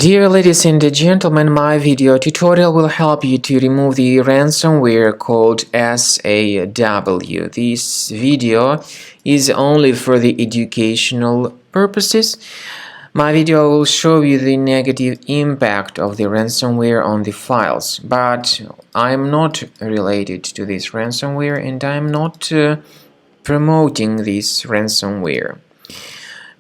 Dear ladies and gentlemen, my video tutorial will help you to remove the ransomware called SAW. This video is only for the educational purposes. My video will show you the negative impact of the ransomware on the files, but I'm not related to this ransomware and I'm not promoting this ransomware.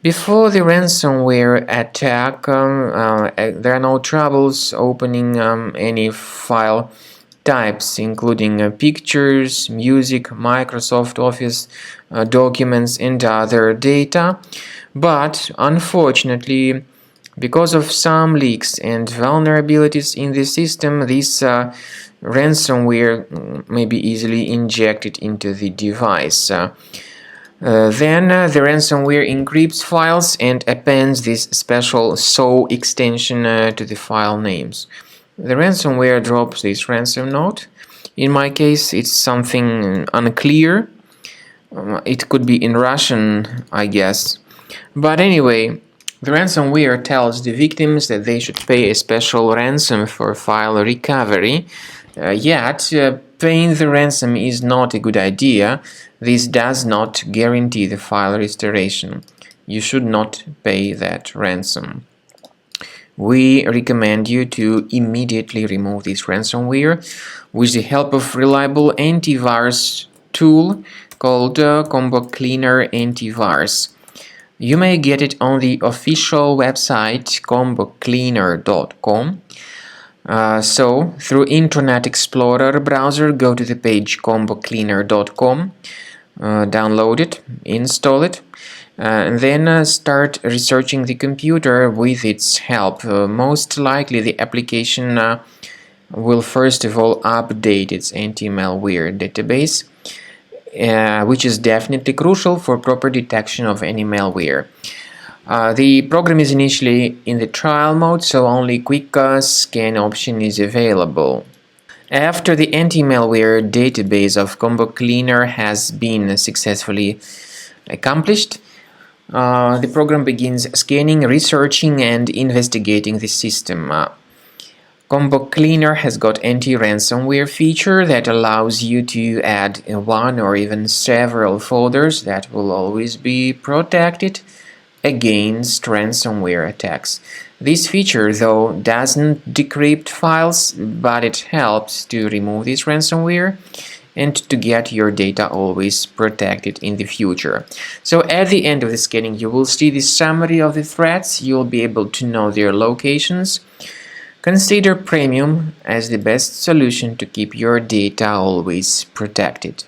Before the ransomware attack, there are no troubles opening any file types, including pictures, music, Microsoft Office, documents, and other data. But unfortunately, because of some leaks and vulnerabilities in the system, this ransomware may be easily injected into the device. Then the ransomware encrypts files and appends this special SO extension to the file names. The ransomware drops this ransom note. In my case, it's something unclear. It could be in Russian, I guess. But anyway, the ransomware tells the victims that they should pay a special ransom for file recovery. Yet, paying the ransom is not a good idea. This does not guarantee the file restoration. You should not pay that ransom. We recommend you to immediately remove this ransomware with the help of reliable antivirus tool called Combo Cleaner Antivirus. You may get it on the official website combocleaner.com. So, through Internet Explorer browser, go to the page combocleaner.com, download it, install it, and then start researching the computer with its help. Most likely the application will first of all update its anti-malware database, which is definitely crucial for proper detection of any malware. The program is initially in the trial mode, so only quick scan option is available. After the anti-malware database of Combo Cleaner has been successfully accomplished, the program begins scanning, researching, and investigating the system. Combo Cleaner has got anti-ransomware feature that allows you to add one or even several folders that will always be protected against ransomware attacks. This feature, though, doesn't decrypt files, but it helps to remove this ransomware and to get your data always protected in the future. So at the end of the scanning, you will see the summary of the threats. You'll be able to know their locations. Consider Premium as the best solution to keep your data always protected.